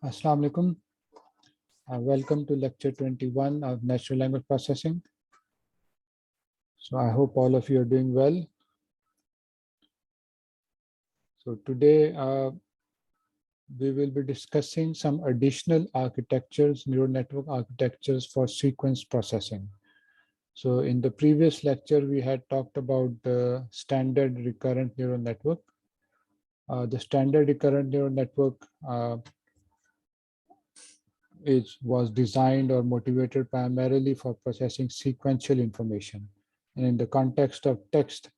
Assalamu alaikum. Welcome to lecture 21 of natural language processing. So I hope all of you are doing well. So today we will be discussing some additional architectures, neural network architectures for sequence processing. So in the previous lecture, we had talked about the standard recurrent neural network. The standard recurrent neural network was designed or motivated primarily for processing sequential information. And in the context of text,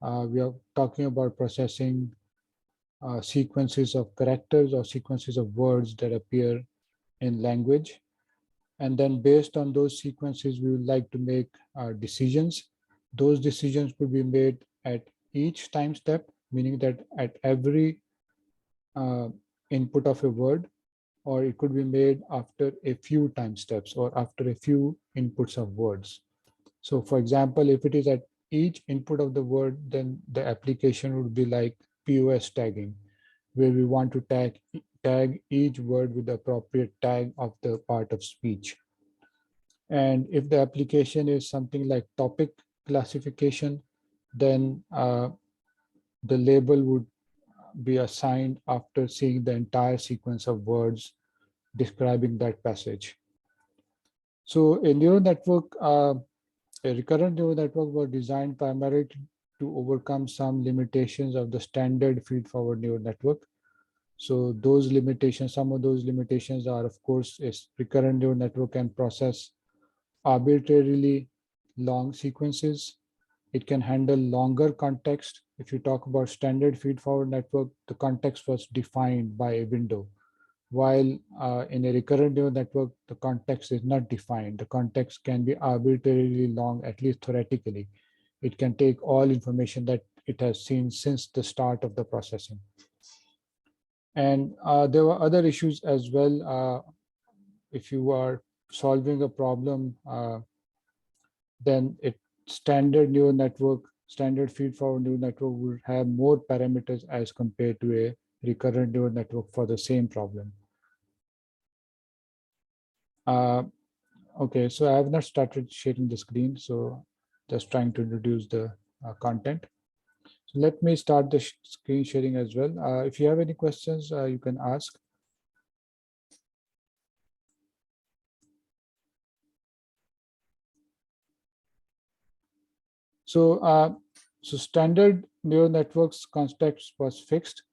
we are talking about processing sequences of characters or sequences of words that appear in language. And then based on those sequences, we would like to make decisions. Those decisions could be made at each time step, meaning that at every input of a word, or it could be made after a few time steps or after a few inputs of words. So for example, if it is at each input of the word, then the application would be like POS tagging, where we want to tag each word with the appropriate tag of the part of speech. And if the application is something like topic classification, then the label would be assigned after seeing the entire sequence of words describing that passage. So a neural network, a recurrent neural network was designed primarily to overcome some limitations of the standard feed-forward neural network. So those limitations, some of those limitations are, of course, a recurrent neural network can process arbitrarily long sequences. It can handle longer context. If you talk about standard feed-forward network, the context was defined by a window. While in a recurrent neural network, the context is not defined. The context can be arbitrarily long, at least theoretically. It can take all information that it has seen since the start of the processing. And there were other issues as well. If you are solving a problem, then standard neural network, standard feed-forward neural network would have more parameters as compared to a recurrent neural network for the same problem. Okay, so I have not started sharing the screen, so just trying to introduce the content. So let me start the screen sharing as well. If you have any questions, you can ask. So, so standard neural networks context was fixed.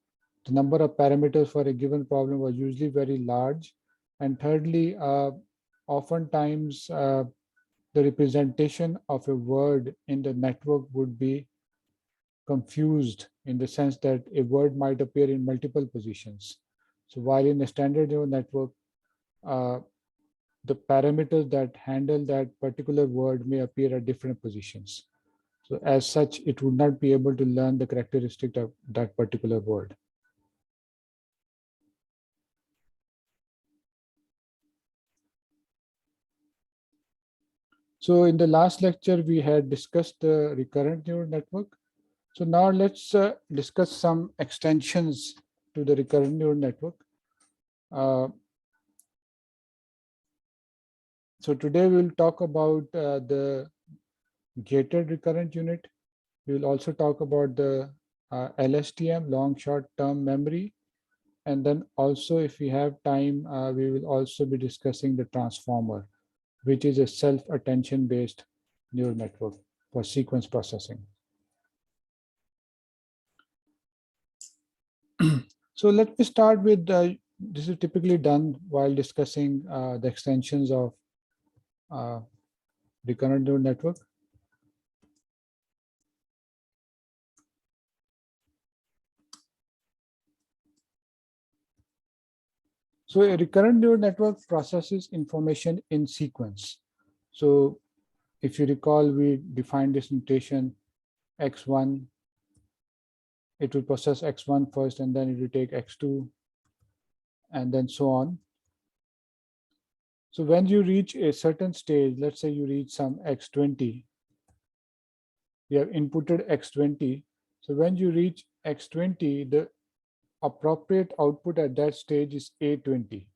The number of parameters for a given problem was usually very large. And thirdly, oftentimes the representation of a word in the network would be confused in the sense that a word might appear in multiple positions. So while in a standard neural network, the parameters that handle that particular word may appear at different positions. So as such, it would not be able to learn the characteristic of that particular word. So in the last lecture, we had discussed the recurrent neural network. So now let's discuss some extensions to the recurrent neural network. So today we'll talk about the gated recurrent unit. We will also talk about the LSTM, long short term memory. And then also, if we have time, we will also be discussing the transformer, which is a self-attention based neural network for sequence processing. So let me start with, this is typically done while discussing the extensions of recurrent neural network. So a recurrent neural network processes information in sequence. So if you recall, we defined this notation x1, it will process x1 first, and then it will take x2, and then so on. So when you reach a certain stage, let's say you reach some x20, you have inputted x20. So when you reach x20, the appropriate output at that stage is A20.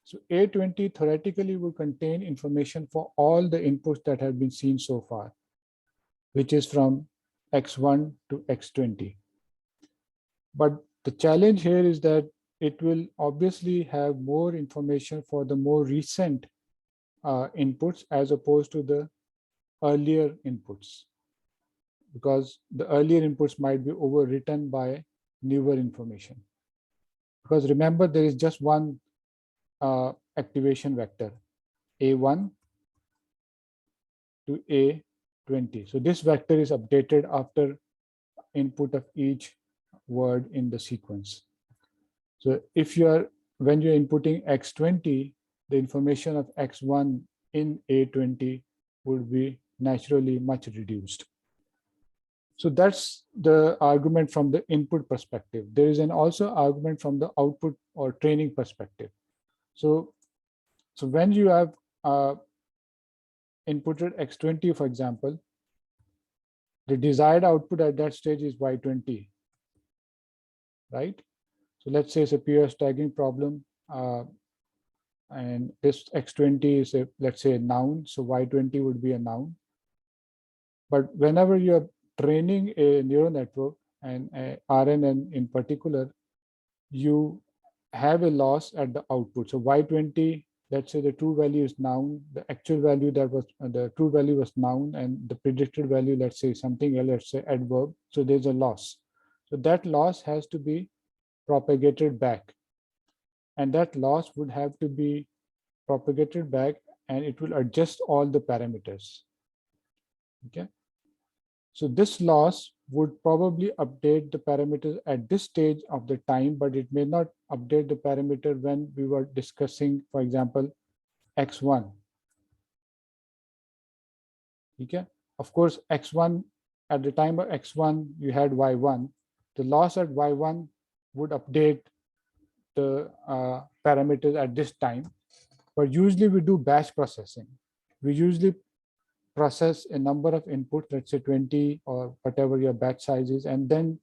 So A20 theoretically will contain information for all the inputs that have been seen so far, which is from X1 to X20. But the challenge here is that it will obviously have more information for the more recent inputs as opposed to the earlier inputs, because the earlier inputs might be overwritten by newer information. Because remember, there is just one activation vector, A1 to A20. So this vector is updated after input of each word in the sequence. So if when you're inputting X20, the information of X1 in A20 would be naturally much reduced. So that's the argument from the input perspective. There is an also argument from the output or training perspective. So when you have inputted X20, for example, the desired output at that stage is Y20, right? So let's say it's a pure tagging problem, and this X20 is let's say a noun, so Y20 would be a noun. But whenever you're training a neural network, and a RNN in particular, you have a loss at the output. So Y20, let's say the true value is noun, the actual value that was, the true value was noun, and the predicted value, let's say something else, let's say adverb. So there's a loss. So that loss has to be propagated back. And that loss would have to be propagated back, and it will adjust all the parameters. Okay. So this loss would probably update the parameters at this stage of the time, but it may not update the parameter when we were discussing, for example, X1. Okay. Of course, X1, at the time of X1, you had Y1. The loss at Y1 would update the parameters at this time. But usually we do batch processing. We usually process a number of inputs, let's say 20 or whatever your batch size is, and then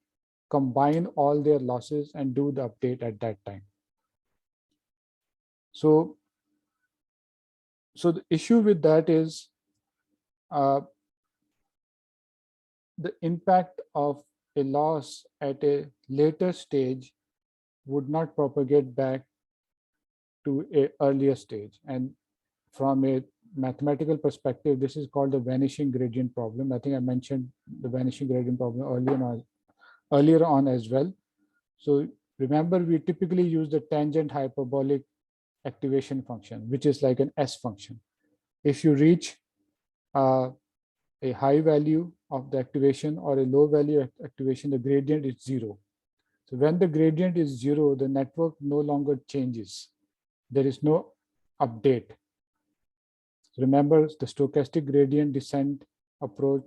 combine all their losses and do the update at that time. So the issue with that is the impact of a loss at a later stage would not propagate back to an earlier stage. And from a mathematical perspective, this is called the vanishing gradient problem. I think I mentioned the vanishing gradient problem earlier on as well. So remember, we typically use the tangent hyperbolic activation function, which is like an S function. If you reach a high value of the activation or a low value of activation, the gradient is 0. So when the gradient is 0, the network no longer changes. There is no update. Remember, the stochastic gradient descent approach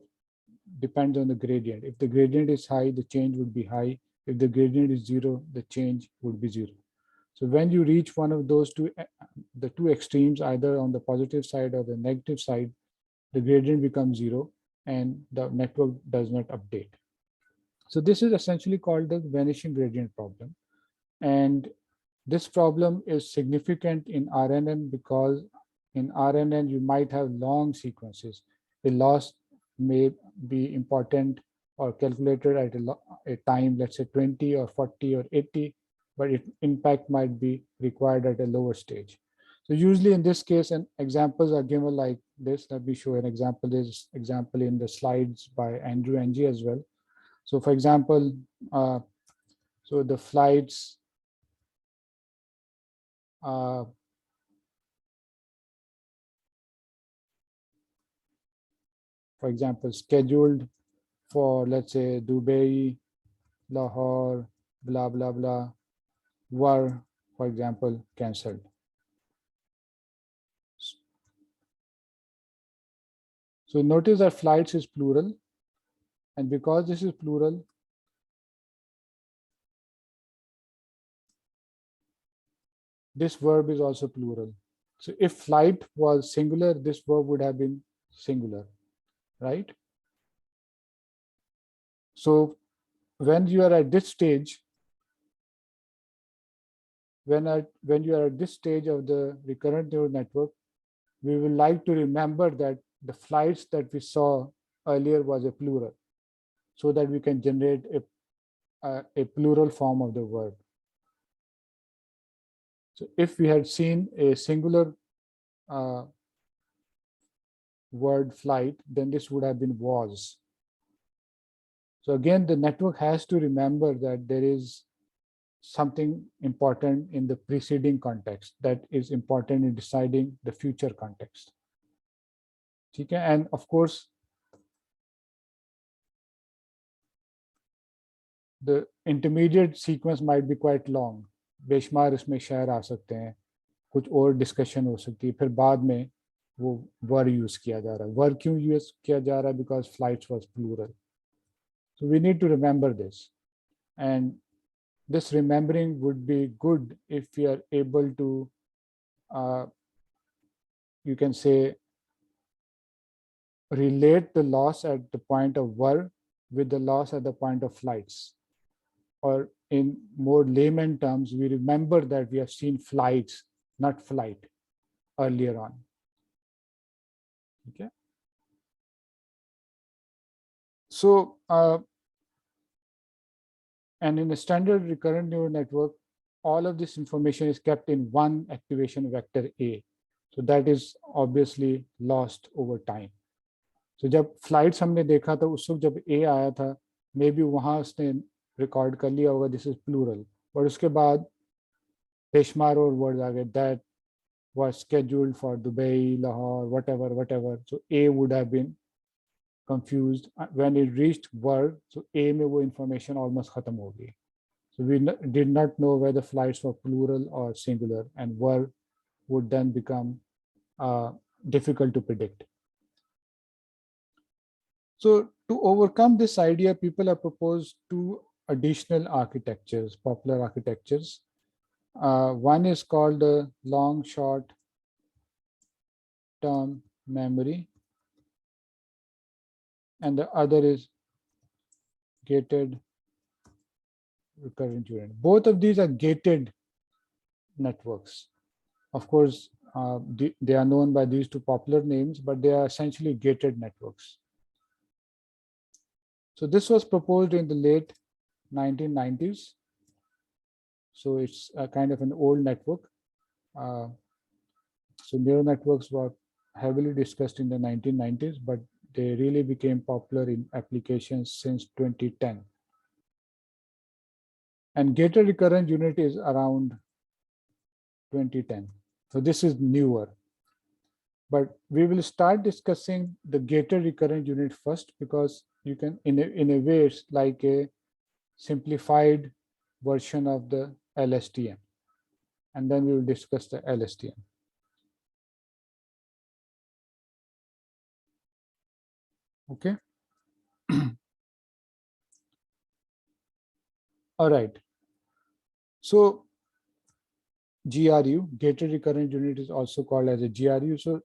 depends on the gradient. If the gradient is high, the change would be high. If the gradient is 0, the change would be 0. So when you reach one of those the two extremes, either on the positive side or the negative side, the gradient becomes 0 and the network does not update. So this is essentially called the vanishing gradient problem. And this problem is significant in RNN because in RNN, you might have long sequences. The loss may be important or calculated at a time, let's say 20 or 40 or 80, but its impact might be required at a lower stage. So usually in this case, and examples are given like this. Let me show an example. There's example in the slides by Andrew Ng as well. So for example, so the flights, for example, scheduled for, let's say, Dubai, Lahore, blah, blah, blah, were, for example, cancelled. So notice that flights is plural. And because this is plural, this verb is also plural. So if flight was singular, this verb would have been singular, right? So when you are at this stage, when you are at this stage of the recurrent neural network, we will like to remember that the flights that we saw earlier was a plural, so that we can generate a plural form of the word. So if we had seen a singular word flight, then this would have been was. So again, the network has to remember that there is something important in the preceding context that is important in deciding the future context. Okay? And of course, the intermediate sequence might be quite long. बेशुमार इसमें share आ सकते हैं, कुछ और discussion हो सकती है, फिर बाद में वो वर यूज किया जा रहा है. वर क्यों यूज किया जा रहा है? Because flights was plural. So we need to remember this, and this remembering would be good if we are able to, you can say, relate the loss at the point of were with the loss at the point of flights. Or in more layman terms, we remember that we have seen flights, not flight, earlier on. Okay. So, and in a standard recurrent neural network, all of this information is kept in one activation vector A. So that is obviously lost over time. So जब flights हमने देखा था उस वक्त जब A आया था, maybe वहाँ उसने रिकॉर्ड कर लिया होगा दिस इज प्लूरल, और उसके बाद बेशुमार और वर्ड आ गए that was scheduled for Dubai, Lahore, whatever. So A would have been confused when it reached word. So A में वो information almost खत्म हो गई. So we did not know whether flights were plural or singular, and word would then become difficult to predict. So to overcome this idea, people have proposed two additional architectures, popular architectures. One is called the long short term memory, and the other is gated recurrent unit. Both of these are gated networks. Of course, they are known by these two popular names, but they are essentially gated networks. So this was proposed in the late 1990s. So it's a kind of an old network. So neural networks were heavily discussed in the 1990s, but they really became popular in applications since 2010. And gated recurrent unit is around 2010. So this is newer. But we will start discussing the gated recurrent unit first, because you can, in a way, it's like a simplified version of the LSTM. And then we will discuss the LSTM. Okay. All right. So GRU, gated recurrent unit, is also called as a GRU. So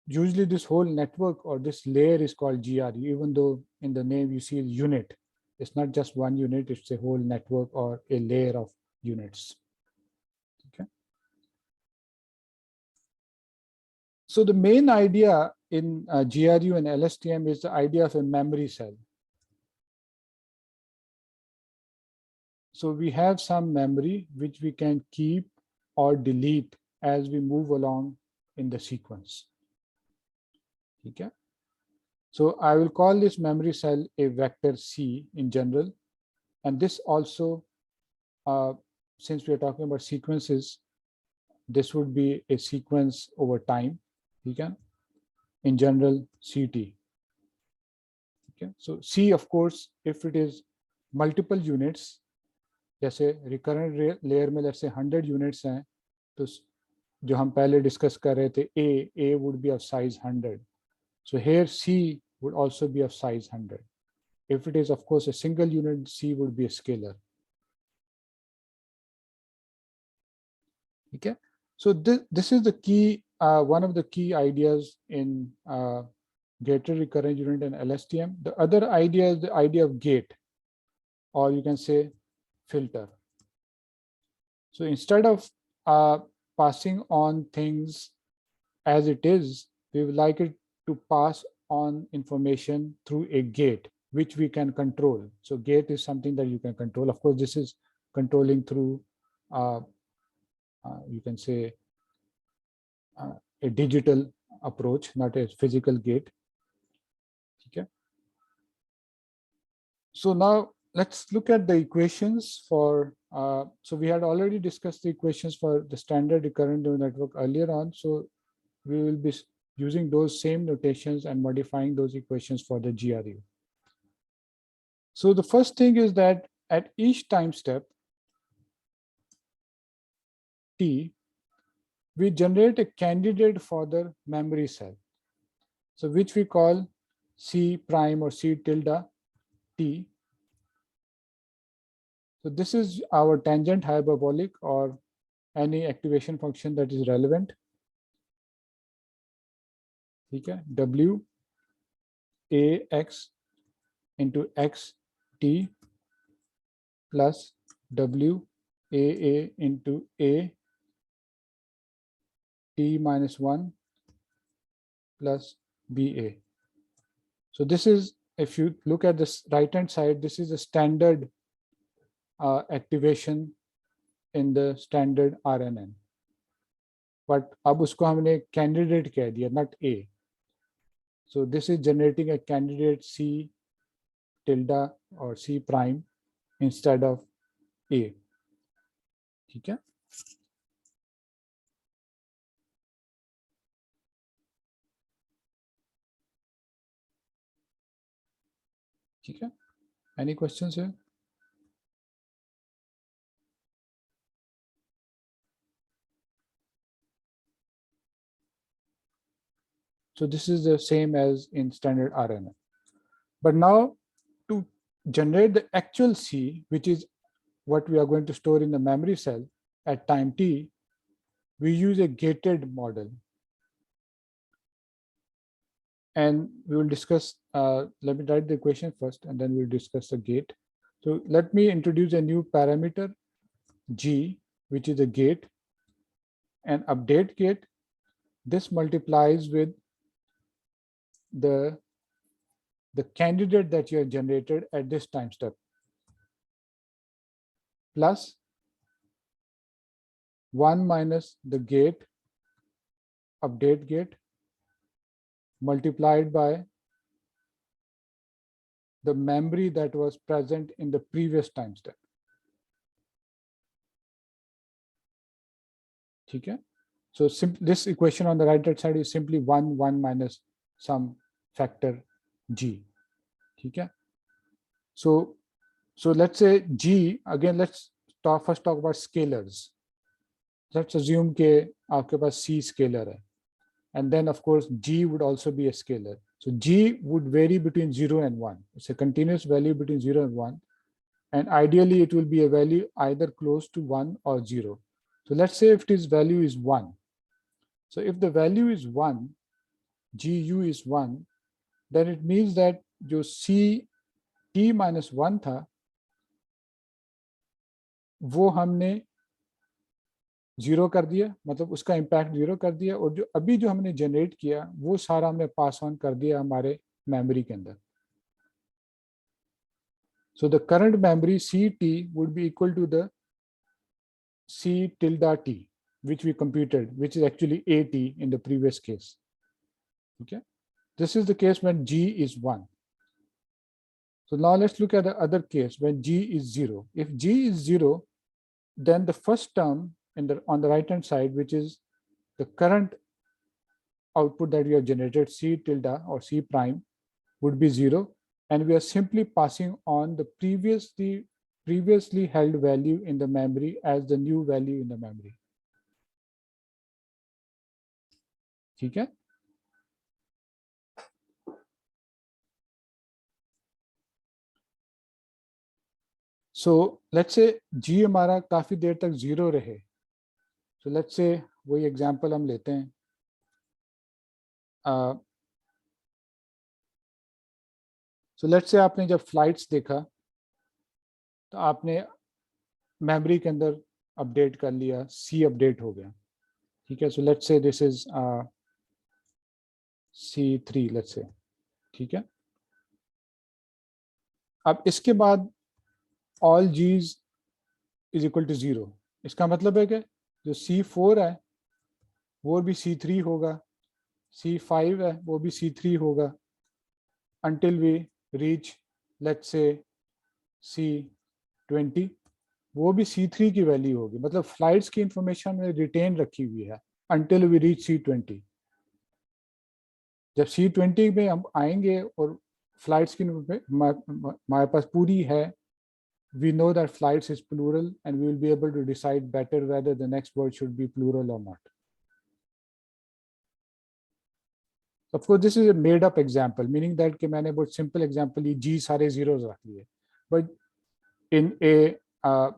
usually this whole network or this layer is called GRU, even though in the name you see unit. It's not just one unit, it's a whole network or a layer of units. Okay. So the main idea in GRU and LSTM is the idea of a memory cell. So we have some memory which we can keep or delete as we move along in the sequence. Okay. So I will call this memory cell a vector C in general. And this also, since we are talking about sequences, this would be a sequence over time. Okay. In general, CT. Okay. So C, of course, if it is multiple units, जैसे recurrent layer में let's say 100 units हैं, तो जो हम पहले discuss कर रहे थे, A would be of size 100. So here C would also be of size 100. If it is, of course, a single unit, C would be a scalar. Okay. So this is the key, one of the key ideas in gated recurrent unit and LSTM. The other idea is the idea of gate, or you can say filter. So instead of passing on things as it is, we would like it to pass on information through a gate, which we can control. So gate is something that you can control. Of course, this is controlling through, you can say, a digital approach, not a physical gate. Okay. So now let's look at the equations for, so we had already discussed the equations for the standard recurrent neural network earlier on. So we will be using those same notations and modifying those equations for the GRU. So the first thing is that at each time step, T, we generate a candidate for the memory cell. So which we call C prime or C tilde T. So this is our tangent hyperbolic or any activation function that is relevant. Okay, W A X into X T plus W A into A T minus 1 plus BA. So this is, if you look at this right hand side, this is a standard activation in the standard RNN. But अब उसको हमने candidate कह दिया, not A. So this is generating a candidate C tilde or C prime instead of A. ठीक है? ठीक है? Any questions here? So this is the same as in standard RNN. But now to generate the actual C, which is what we are going to store in the memory cell at time T, we use a gated model. And we will discuss, let me write the equation first, and then we'll discuss the gate. So let me introduce a new parameter, G, which is a gate, and update gate. This multiplies with the candidate that you have generated at this time step, plus 1 minus the gate, update gate, multiplied by the memory that was present in the previous time step. Okay? So this equation on the right hand side is simply 1 minus some factor G. Okay? So let's say G, again, let's first talk about scalars. Let's assume that आपके पास C scalar है. And then of course G would also be a scalar. So G would vary between 0 and 1. It's a continuous value between 0 and 1. And ideally it will be a value either close to 1 or 0. So let's say if its value is 1. So if the value is 1, GU is 1, then it means that जो C T minus 1 था, वो हमने 0 कर दिया, मतलब उसका impact 0 कर दिया, और जो अभी जो हमने जनरेट किया वो सारा हमने पास ऑन कर दिया हमारे मेमोरी के अंदर. So the current memory CT would be equal to the C tilde T, which we computed, which is actually AT in the previous case. Okay, this is the case when G is 1. So now let's look at the other case when G is 0. If G is 0, then the first term on the right hand side, which is the current output that we have generated, C tilde or C prime, would be 0, and we are simply passing on the previously held value in the memory as the new value in the memory. ठीक है? So let's say G हमारा काफी देर तक 0 रहे. So let's say वही example हम लेते हैं. So let's say आपने जब फ्लाइट्स देखा तो आपने मेमोरी के अंदर अपडेट कर लिया, C अपडेट हो गया, ठीक है. So let's say this is C3 let's say, ठीक है. अब इसके बाद all G's is equal to 0. इसका मतलब है कि जो C4 है वो भी C3 होगा, C5 है वो भी C3 होगा, until we reach let's say C20, वो भी C3 की वैल्यू होगी. मतलब फ्लाइट्स की इंफॉर्मेशन में रिटेन रखी हुई है until we reach C20. जब C20 में हम आएंगे और फ्लाइट्स की हमारे पास पूरी है, we know that flights is plural and we will be able to decide better whether the next word should be plural or not. Of course, this is a made up example, meaning that कि मैंने बहुत simple example ये G सारे zeros रख लिए. But in a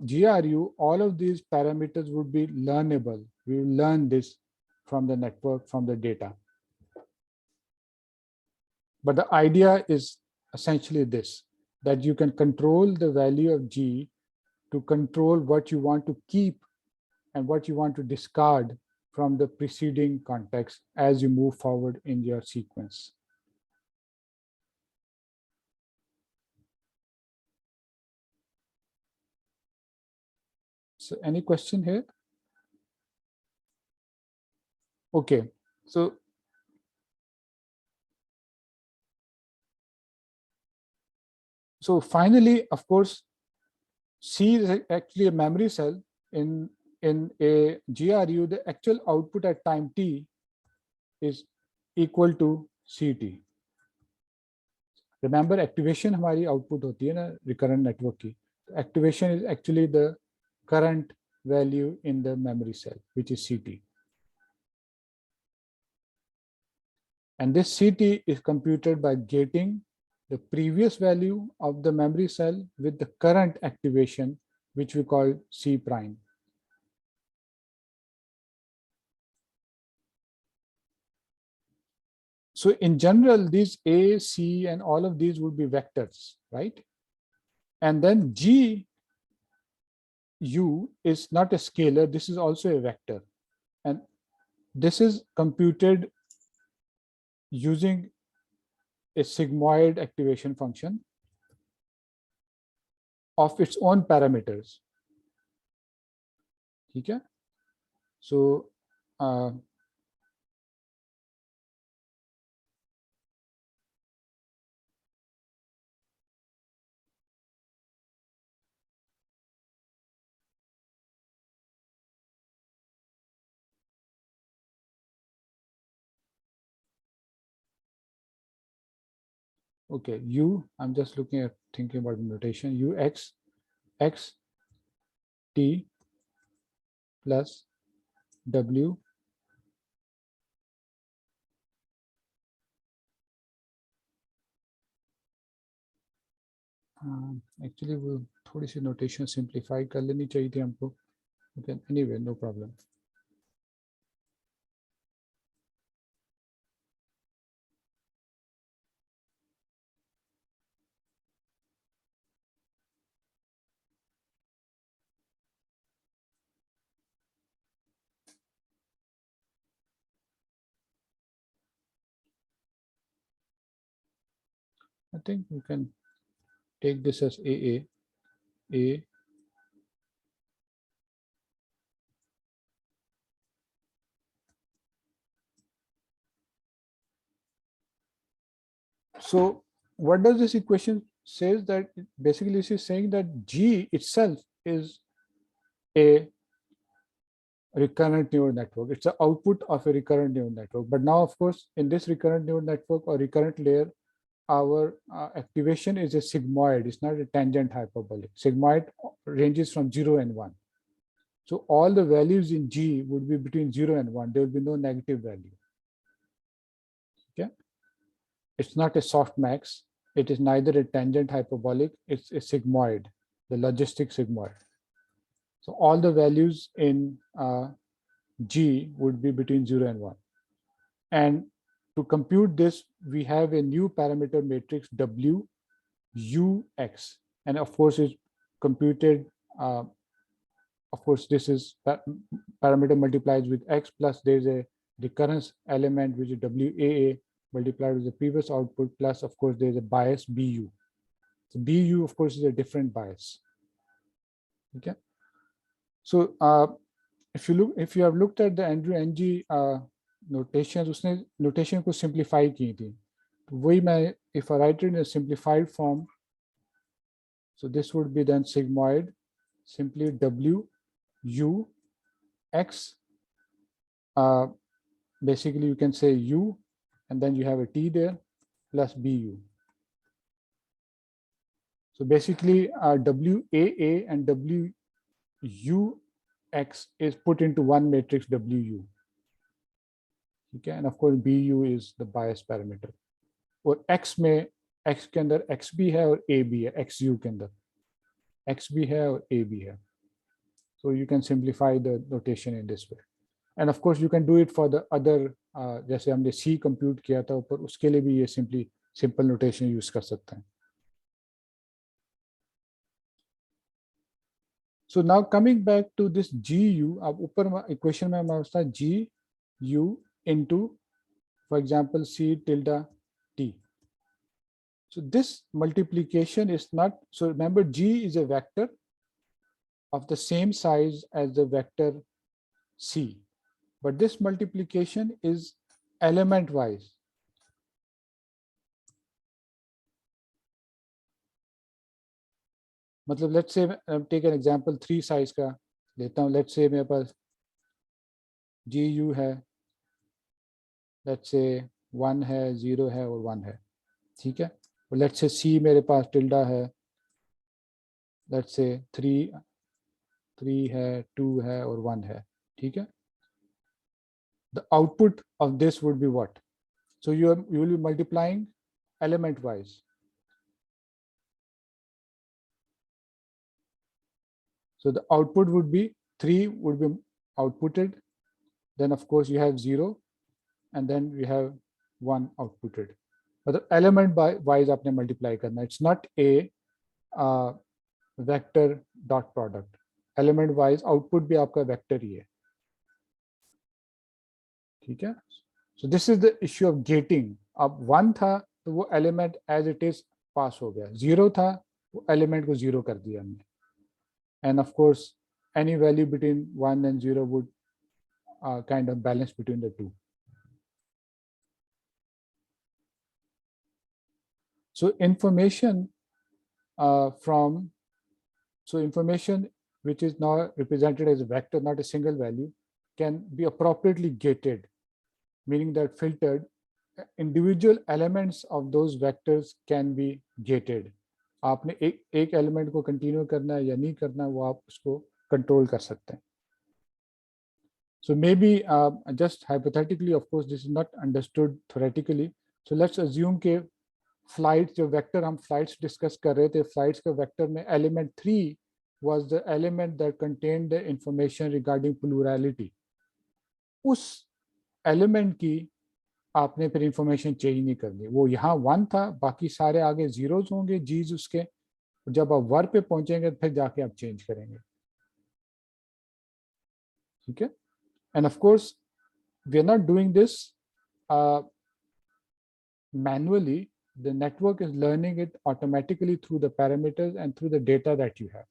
GRU, all of these parameters would be learnable. We will learn this from the network, from the data. But the idea is essentially this, that you can control the value of G to control what you want to keep and what you want to discard from the preceding context as you move forward in your sequence. So any question here? Okay, so finally, of course, C is actually a memory cell. In a GRU, the actual output at time t is equal to CT. Remember, activation हमारी output होती है ना recurrent network की. Activation is actually the current value in the memory cell, which is CT. And this CT is computed by gating the previous value of the memory cell with the current activation, which we call C prime. So in general, these A, C, and all of these would be vectors, right? And then G, U is not a scalar, this is also a vector. And this is computed using a sigmoid activation function of its own parameters. Okay? So okay, U, I'm just thinking about the notation, UX, X, T plus W actually वो थोड़ी सी notation simplify कर लेनी चाहिए थी हमको. Okay, anyway, no problem. I think we can take this as A. So what does this equation says? That basically this is saying that G itself is a recurrent neural network. It's the output of a recurrent neural network. But now, of course, in this recurrent neural network or recurrent layer, our activation is a sigmoid. It's not a tangent hyperbolic. Sigmoid ranges from 0 and 1. So all the values in G would be between 0 and 1. There will be no negative value. Okay. It's not a softmax. It is neither a tangent hyperbolic. It's a sigmoid, the logistic sigmoid. So all the values in G would be between 0 and 1. And to compute this, we have a new parameter matrix W, U, X. And of course, it's computed of course, this is parameter multiplies with x, plus there's a recurrence element which is WAA multiplied with the previous output, plus of course there's a bias BU. So BU of course is a different bias. Okay. So if you have looked at the Andrew NG notations, उसने notation को simplify की थी. तो वही मैं, if I write it in a simplified form, so this would be then sigmoid simply W U X. Basically you can say U and then you have a T there plus BU. So basically WAA and WUX is put into one matrix WU. Okay, and of course BU is the bias parameter. और X में X के अंदर X भी है और A भी है, XU के अंदर X भी है और A भी है. So you can simplify the notation in this way. And of course you can do it for the other, जैसे हमने C compute किया था ऊपर, उसके लिए भी ये simple notation use कर सकते हैं. So now coming back to this GU, अब ऊपर equation में हमारे पास था GU into, for example, C tilde T. So this multiplication is not, so remember G is a vector of the same size as the vector C, but this multiplication is element wise. मतलब let's say take an example 3 size का लेता हूँ. Let's say मेरे पास GU है, let's say 1 है, 0 है और 1 है, ठीक है. और let's say C मेरे पास tilde है, let's say 3 है, 2 है और 1 है, ठीक है. The output of this would be what? So you will be multiplying element wise. So the output would be 3 would be outputted, then of course you have 0 and then we have 1 outputted. But the element wise आपने multiply करना. It's not a vector dot product. Element wise output भी आपका vector ही है, ठीक है. So this is the issue of gating. अब 1 था तो वो element as it is pass हो गया, 0 था वो element को 0 कर दिया हमने. And of course any value between 1 and 0 would kind of balance between the two. So information information which is now represented as a vector, not a single value, can be appropriately gated, meaning that filtered individual elements of those vectors can be gated. आपने एक element को continue करना है या नहीं करना, वो आप उसको control कर सकते हैं. So maybe just hypothetically, of course, this is not understood theoretically. So let's assume कि flights, जो vector हम flights discuss कर रहे थे, flights के vector में element 3 was the element that contained the information regarding plurality. उस element की आपने फिर information change नहीं करनी. वो यहाँ 1 था, बाकी सारे आगे zeros होंगे, G's उसके. जब आप वर्ब पे पहुंचेंगे फिर जाके आप change करेंगे, ठीक है. And of course, we are not doing this manually. The network is learning it automatically through the parameters and through the data that you have.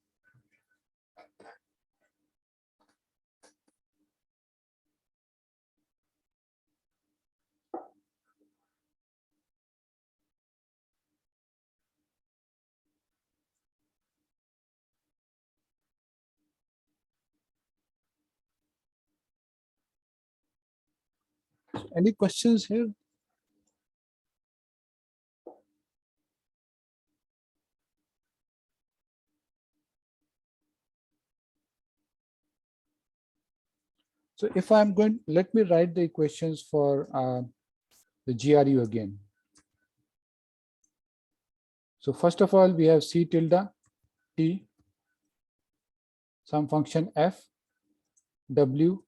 Any questions here? So if I'm going, let me write the equations for the GRU again. So first of all, we have C tilde T, some function F, W,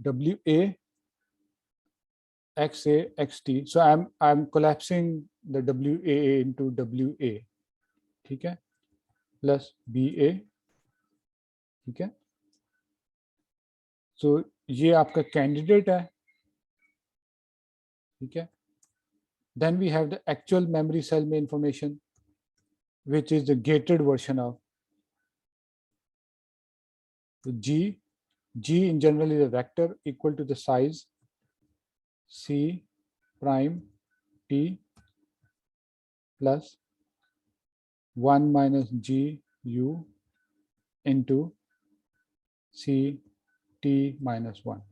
WA, XA, XT. So I'm collapsing the WAA into WA, ठीक है. Plus BA, ठीक है। सो ये आपका candidate है, ठीक है। Then we have the actual memory cell में information which is the gated version of the G. G in general is a vector equal to the size C prime T plus 1 minus GU into C T minus 1.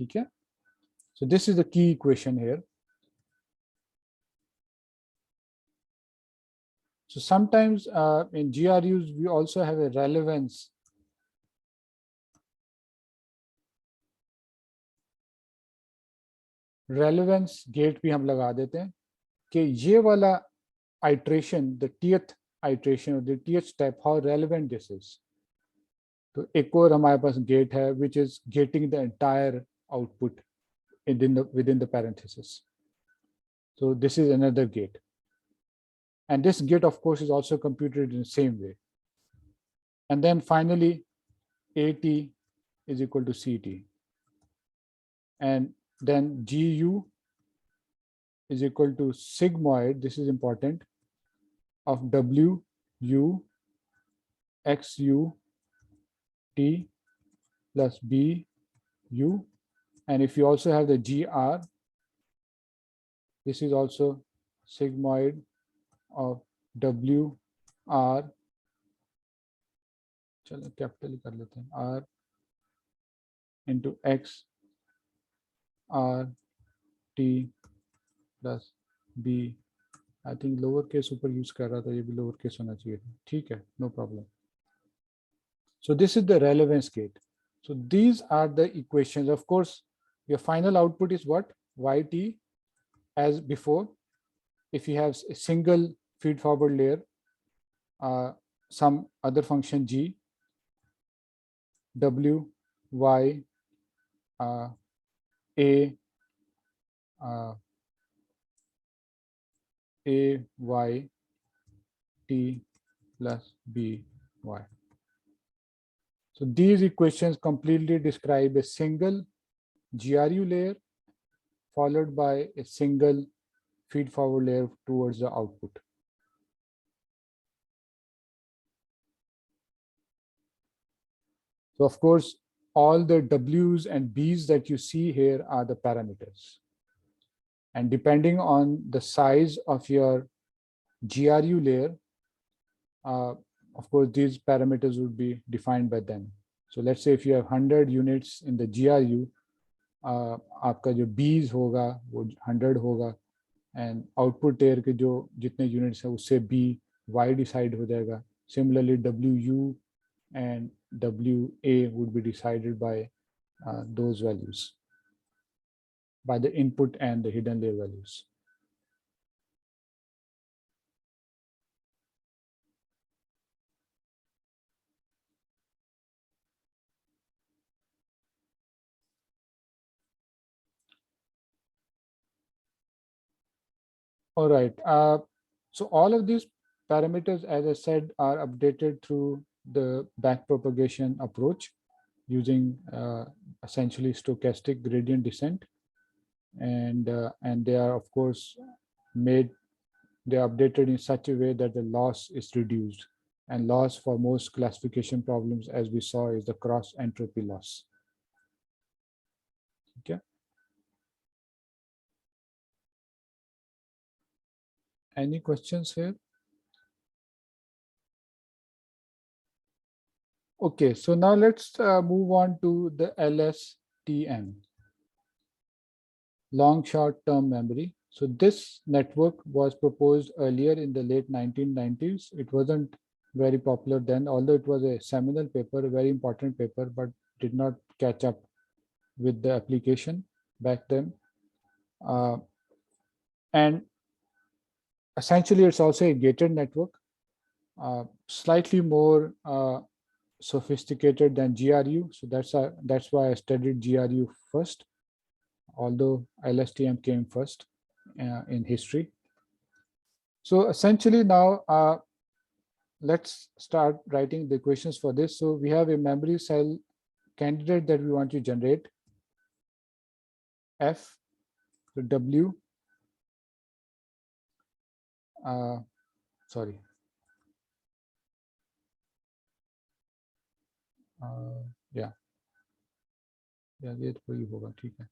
Okay? So this is the key equation here. So sometimes in GRUs, we also have a relevance. Relevance gate भी हम लगा देते हैं कि ये वाला iteration, the tth iteration or the tth step, how relevant this is. तो एक और हमारे पास gate है which is gating the entire output within the parenthesis. So this is another gate. And this gate, of course, is also computed in the same way. And then finally, AT is equal to CT. And then GU is equal to sigmoid, this is important, of WU XU T plus BU. And if you also have the GR, this is also sigmoid of WR, चलो capital कर लेते हैं, R into X R T plus B. I think lower case ऊपर use कर रहा था, ये भी lower case होना चाहिए, ठीक है, no problem. So this is the relevance gate. So these are the equations. Of course, your final output is what? YT as before. If you have a single feed forward layer, some other function G, W, Y, A, Y, T plus B, Y. So these equations completely describe a single GRU layer followed by a single feed forward layer towards the output. So of course, all the W's and B's that you see here are the parameters. And depending on the size of your GRU layer, of course, these parameters would be defined by them. So let's say if you have 100 units in the GRU, आपका जो B's होगा वो 100 होगा, and output layer के जो जितने units है उससे B, Y decide हो जाएगा. Similarly, WU and WA would be decided by those values, by the input and the hidden layer values. All right. So all of these parameters, as I said, are updated through the backpropagation approach using essentially stochastic gradient descent, and they are of course they are updated in such a way that the loss is reduced, and loss for most classification problems, as we saw, is the cross entropy loss. Okay. Any questions here? Okay, so now let's move on to the LSTM, long short-term memory. So this network was proposed earlier in the late 1990s. It wasn't very popular then, although it was a seminal paper, a very important paper, but did not catch up with the application back then. And essentially, it's also a gated network, slightly more sophisticated than GRU. So that's why I studied GRU first, although LSTM came first in history. So essentially now, let's start writing the equations for this. So we have a memory cell candidate that we want to generate, F, so W, sorry, yeah, ये तो कोई होगा, ठीक है,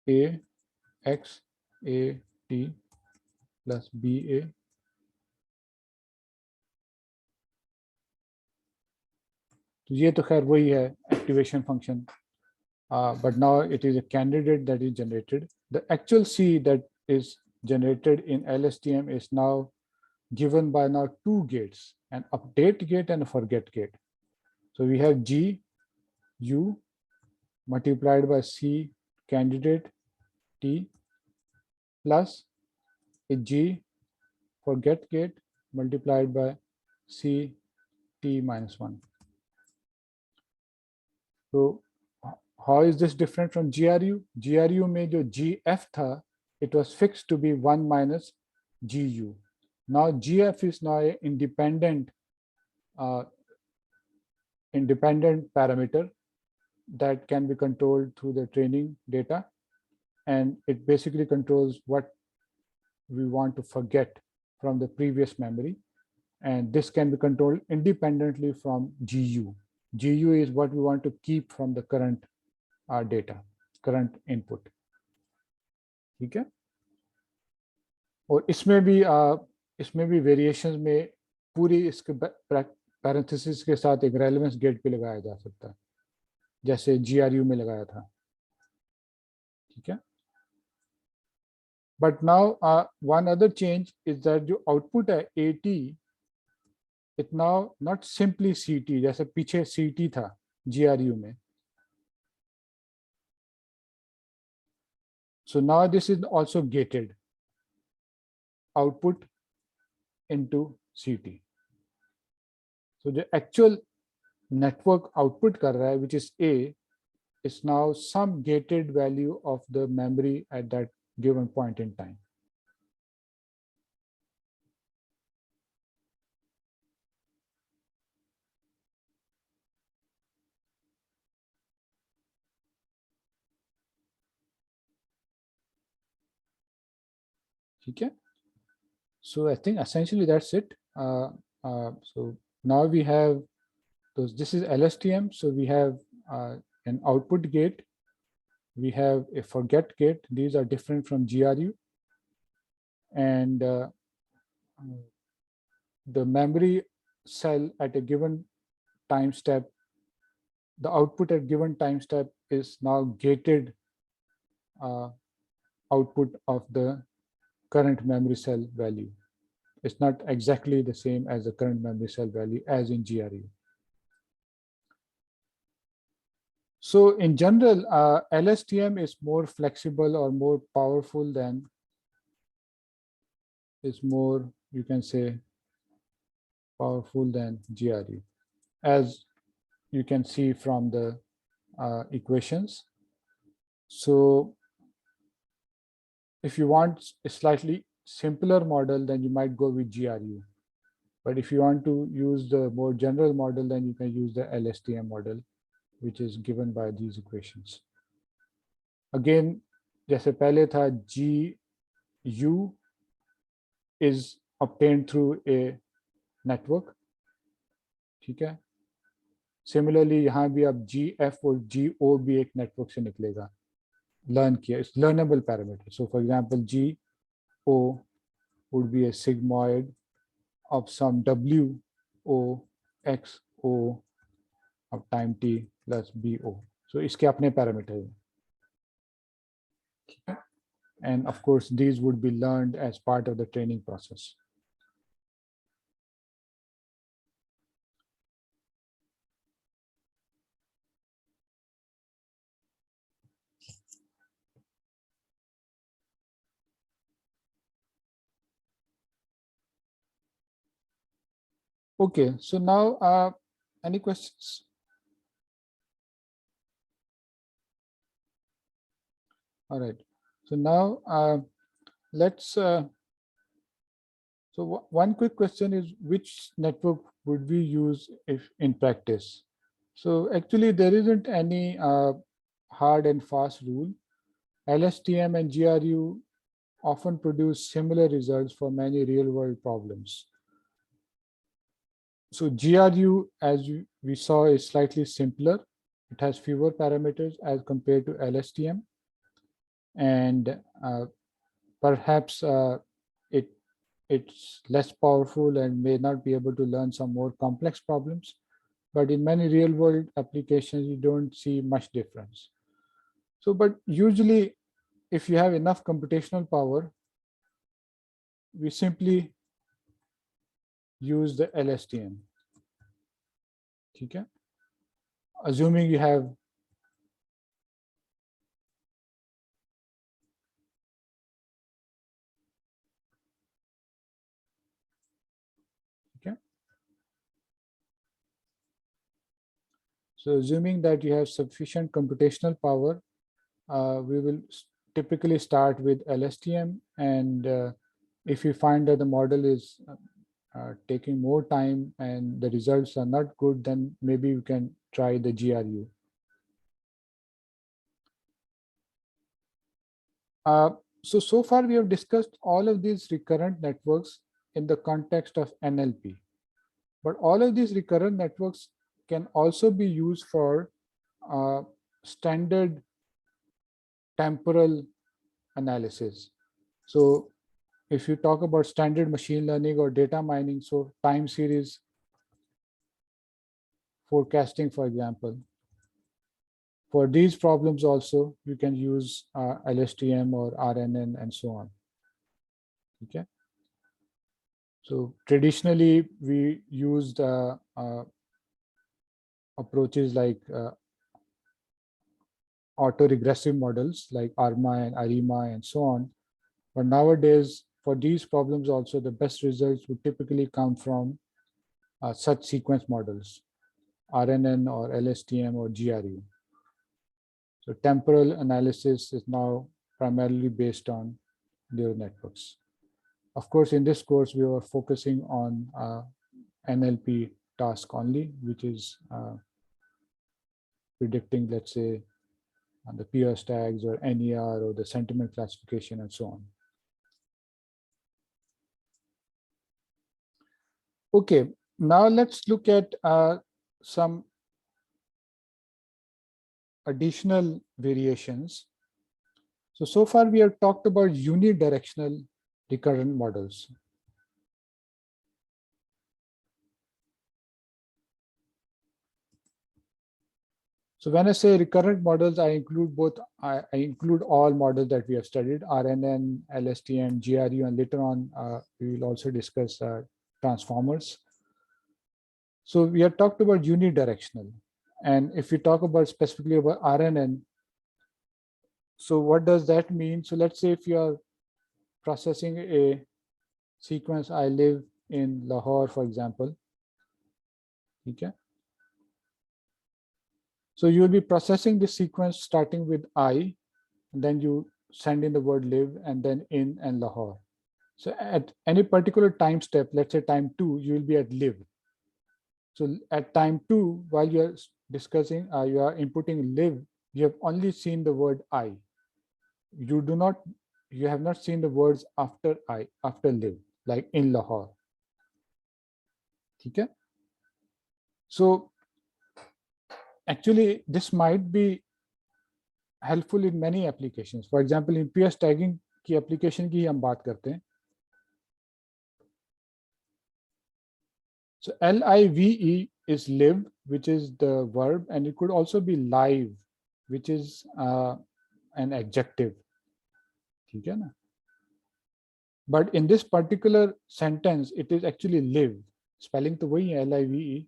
A X A T plus B A, तो ये तो खैर वही है activation function, but now it is a candidate that is generated. The actual C that is generated in LSTM is now given by now two gates, an update gate and a forget gate. So we have G U multiplied by C candidate T plus a G forget gate multiplied by C T minus 1. So how is this different from GRU? GRU में जो GF था, it was fixed to be 1 minus GU. Now GF is now an independent parameter that can be controlled through the training data, and it basically controls what we want to forget from the previous memory, and this can be controlled independently from GU. GU is what we want to keep from the current data, current input. ठीक है, और इसमें भी variations में पूरी इसके parenthesis के साथ एक रेलेवेंस गेट भी लगाया जा सकता है, जैसे GRU में लगाया था, ठीक है. But now one other change is that जो आउटपुट है AT, it now not simply CT जैसे पीछे CT था GRU में. So now this is also gated output into CT. So the actual network output कर रहा है, which is A, is now some gated value of the memory at that given point in time. ठीक है. So I think essentially that's it. So now we have those. This is LSTM. So we have an output gate. We have a forget gate. These are different from GRU. And the memory cell at a given time step, the output at given time step is now gated output of the current memory cell value. It's not exactly the same as the current memory cell value as in GRU. So in general, LSTM is more flexible or more powerful than, is more, you can say, powerful than GRU, as you can see from the equations. So if you want a slightly simpler model, then you might go with GRU. But if you want to use the more general model, then you can use the LSTM model, which is given by these equations. Again, जैसे पहले था, GU is obtained through a network. ठीक है. Similarly, यहाँ भी अब GF और GO भी एक network से निकलेगा. Learn किया, it's learnable parameter. So for example, GO would be a sigmoid of some WO XO of time t plus BO. So इसके अपने parameter हैं. And of course, these would be learned as part of the training process. Okay, so now any questions? All right. So now let's so one quick question is, which network would we use if in practice? So actually there isn't any hard and fast rule. LSTM and GRU often produce similar results for many real-world problems. So GRU, as we saw, is slightly simpler. It has fewer parameters as compared to LSTM, and perhaps it's less powerful and may not be able to learn some more complex problems. But in many real-world applications, you don't see much difference. So, but usually, if you have enough computational power, we simply use the LSTM. Okay? Assuming you have okay. So assuming that you have sufficient computational power, we will typically start with LSTM, and if you find that the model is taking more time and the results are not good, then maybe you can try the GRU. So far we have discussed all of these recurrent networks in the context of NLP. But all of these recurrent networks can also be used for standard temporal analysis. So if you talk about standard machine learning or data mining, so time series forecasting, for example, for these problems also, you can use LSTM or RNN and so on. Okay. So traditionally, we used approaches like autoregressive models like ARMA and ARIMA and so on. But nowadays, for these problems also, the best results would typically come from such sequence models, RNN or LSTM or GRU. So temporal analysis is now primarily based on neural networks. Of course, in this course, we were focusing on NLP task only, which is predicting, let's say, the Pierce tags or NER or the sentiment classification and so on. Okay, now let's look at some additional variations. So far we have talked about unidirectional recurrent models. So when I say recurrent models, I include both. I include all models that we have studied: RNN, LSTM, GRU, and later on we will also discuss transformers. So we have talked about unidirectional, and if we talk about specifically about RNN, so what does that mean? So let's say if you are processing a sequence, I live in Lahore, for example. Okay. So you will be processing the sequence starting with I, and then you send in the word live and then in and Lahore. So at any particular time step, let's say time 2, you will be at live. So at time 2, while you are discussing, you are inputting live, you have only seen the word I. You have not seen the words after I, after live, like in Lahore. Okay. So actually, this might be helpful in many applications. For example, in PS tagging की application की हम बात करते हैं. So LIVE is live, which is the verb, and it could also be live, which is an adjective. ठीक है ना? But in this particular sentence, it is actually live. Spelling तो वही है LIVE.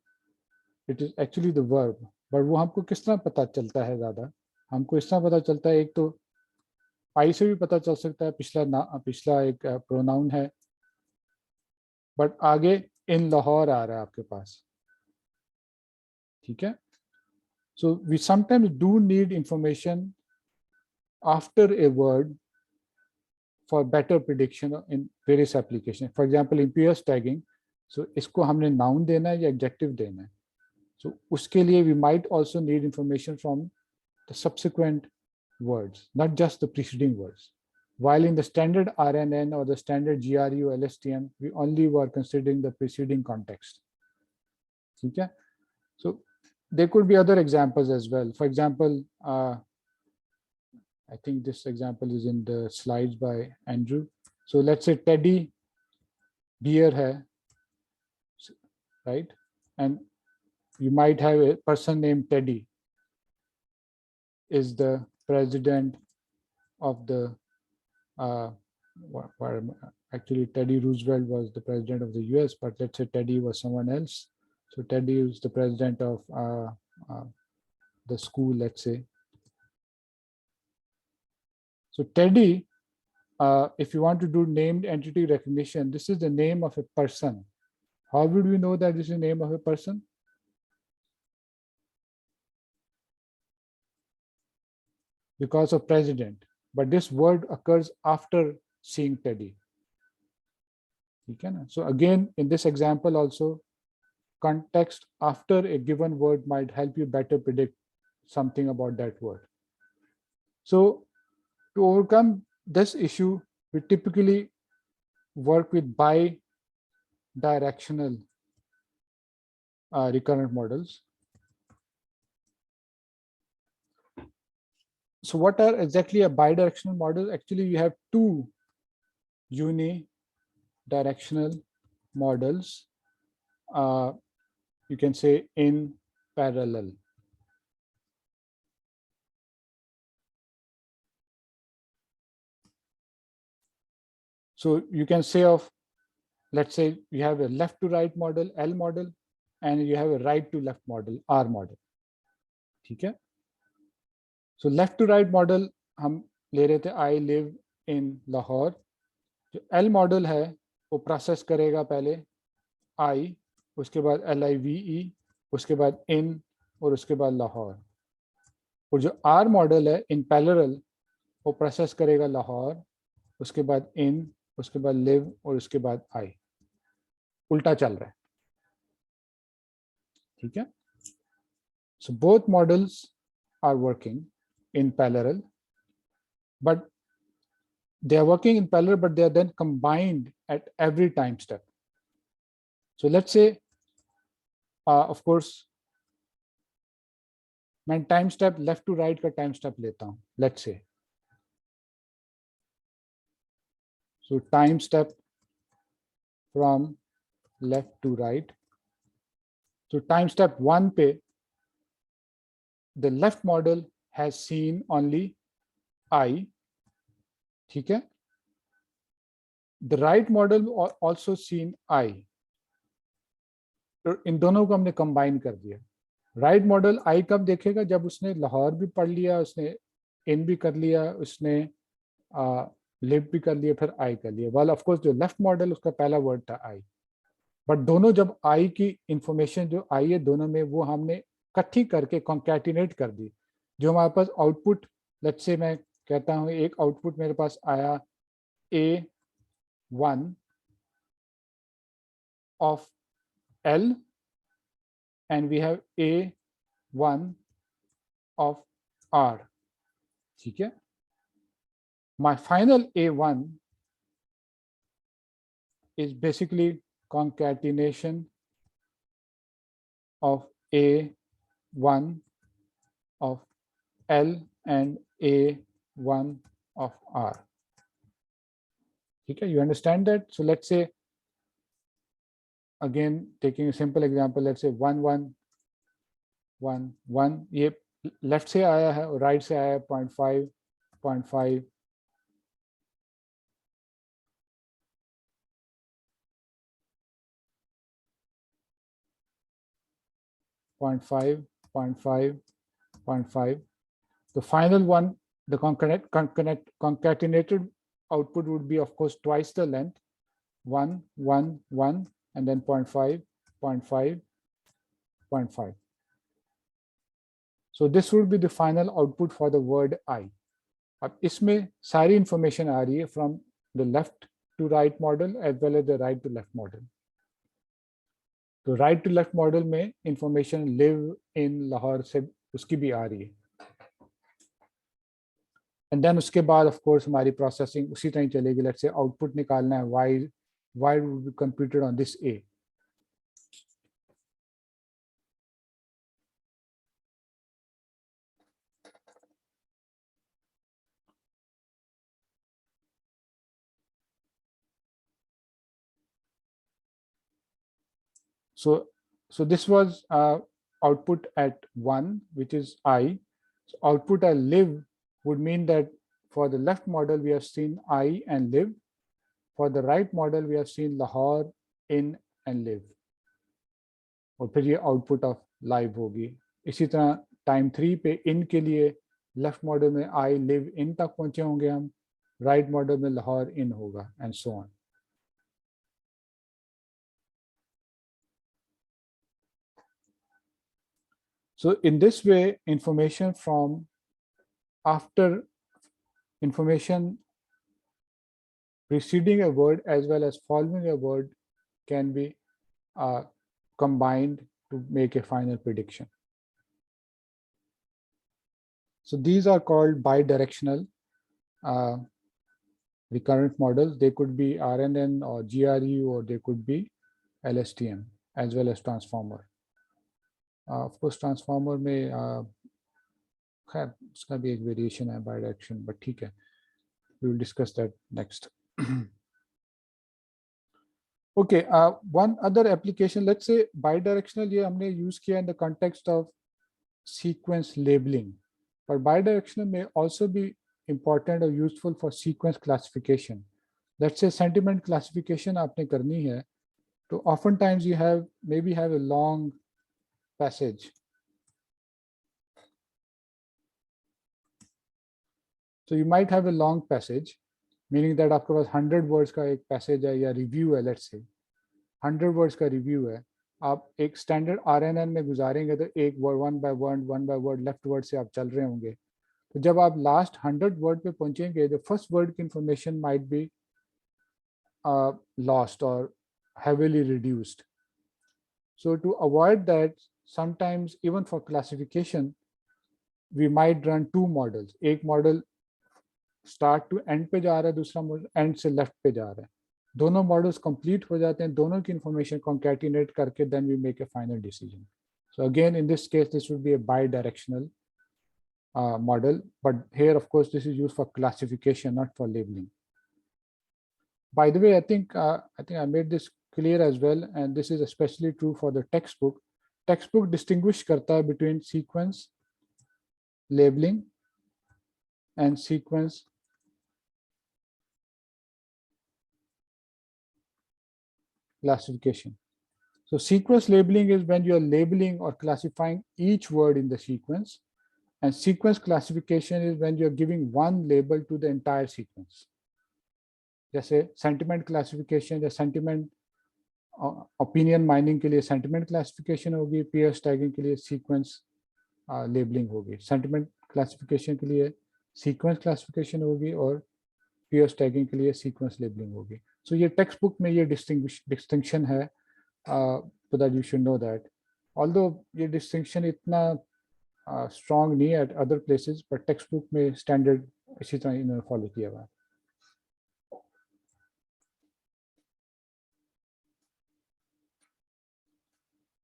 It is actually the verb. But वो हमको किस तरह पता चलता है ज़्यादा? हमको इस तरह पता चलता है, एक तो आई से भी पता चल सकता है, पिछला एक प्रोनाउन है, बट आगे इन लाहौर आ रहा है आपके पास. ठीक है. So we sometimes do need information after a word for better prediction in various applications. For example, imperious tagging. So इसको हमने noun देना है या adjective देना है. So उसके लिए we might also need information from the subsequent words, not just the preceding words. While in the standard RNN or the standard GRU LSTM, we only were considering the preceding context. Okay? So there could be other examples as well. For example, I think this example is in the slides by Andrew. So let's say Teddy Bear hai, right? And you might have a person named Teddy is the president of the actually Teddy Roosevelt was the president of the US, but let's say Teddy was someone else. So Teddy is the president of the school, let's say. So Teddy, if you want to do named entity recognition, this is the name of a person. How would we know that this is the name of a person? Because of president. But this word occurs after seeing Teddy. Okay? So again, in this example also, context after a given word might help you better predict something about that word. So to overcome this issue, we typically work with bi-directional recurrent models. So what are exactly a bidirectional model? Actually, you have two unidirectional models, you can say in parallel. So you can say of, let's say you have a left to right model, L model, and you have a right to left model, R model. Okay? So left to right model हम ले रहे थे I live in Lahore. जो L model है वो process करेगा पहले I, उसके बाद LIVE, उसके बाद in और उसके बाद लाहौर. और जो R मॉडल है इन पैरेलल वो प्रोसेस करेगा लाहौर, उसके बाद in, उसके बाद live और उसके बाद I. उल्टा चल रहा है. ठीक है? So both models are working in parallel, but they are working in parallel, but they are then combined at every time step. So let's say, of course, मैं time step left to right का time step लेता हूँ. Let's say, so time step from left to right. So time step 1 पे the left model has seen only I. ठीक है? The right model also seen I. तो इन दोनों को हमने combine कर दिया. Right model I कब देखेगा? जब उसने लाहौर भी पढ़ लिया, उसने in भी कर लिया, उसने live भी कर लिया, फिर I कर लिया. Well, of course, जो left model उसका पहला word था I. बट दोनों जब I की इंफॉर्मेशन जो आई है दोनों में वो हमने इकट्ठी करके कॉन्कैटिनेट कर दी. जो हमारे पास आउटपुट, लेट्स से मैं कहता हूँ एक आउटपुट मेरे पास आया A1 of L and we have A1 of R. ठीक है? My final A1 is basically concatenation of A1 of L and A1 of R. Okay, you understand that? So let's say, again, taking a simple example, let's say 1 1 1 1. ये left से आया है और right से आया है 0.5 0.5 0.5 0.5 0.5. The final one, the concatenated output would be, of course, twice the length, 1 1 1 and then 0.5 0.5 0.5. So this would be the final output for the word I. अब इसमें सारी information आ रही है from the left to right model as well as the right to left model. तो right to left model में information live in Lahore से उसकी भी आ रही है, एंड देन उसके बाद ऑफ कोर्स हमारी प्रोसेसिंग उसी तरह चलेगी. लेट्स से आउटपुट निकालना है why would be computed on this A. So this was output at 1, which is I. So output at live would mean that for the left model, we have seen I and live. For the right model, we have seen Lahore, in and live. और फिर ये output of live होगी. इसी तरह time 3 पे इन के लिए left model में आई लिव इन तक पहुंचे होंगे हम, राइट मॉडल में लाहौर इन होगा, and so on. So in this way, information preceding a word as well as following a word can be combined to make a final prediction. So these are called bidirectional recurrent models. They could be RNN or GRU, or they could be LSTM as well as transformer. Of course, transformer में खैर उसका भी एक variation है bidirection, but ठीक है, we will discuss that next. Okay, one other application, let's say bidirectional, ये हमने use किया in the context of sequence labeling, but bidirectional may also be important or useful for sequence classification. Let's say sentiment classification आपने करनी है, तो oftentimes you maybe have a long passage. So you might have a long passage, meaning that आपके पास 100 words का एक passage है या review है, let's say 100 words का review है, आप एक standard RNN में गुजारेंगे तो एक one by word left word से आप चल रहे होंगे. तो जब आप last 100 word पे पहुंचेंगे, the first word की information might be lost or heavily reduced. So to avoid that, sometimes even for classification, we might run two models. एक model start to end पे जा रहा है, दूसरा model end से left पे जा रहा है. दोनों models complete हो जाते हैं, दोनों की information concatenate करके then we make a final decision. So again, in this case, this would be a bidirectional model, but here, of course, this is used for classification, not for labeling. By the way, I think I made this clear as well, and this is especially true for the textbook. Textbook distinguish करता है between sequence labeling and sequence classification. So sequence labeling is when you are labeling or classifying each word in the sequence, and sequence classification is when you are giving one label to the entire sequence. जैसे sentiment classification या sentiment opinion mining के लिए sentiment classification होगी, peers tagging के लिए sequence labeling होगी. Sentiment classification के लिए sequence classification होगी और peers tagging के लिए sequence labeling होगी. So ये textbook में ये distinction है, so that you should know that. Although ये distinction इतना strong नहीं at other places, but textbook में standard इसी तरह इन्होंने follow किया हुआ है.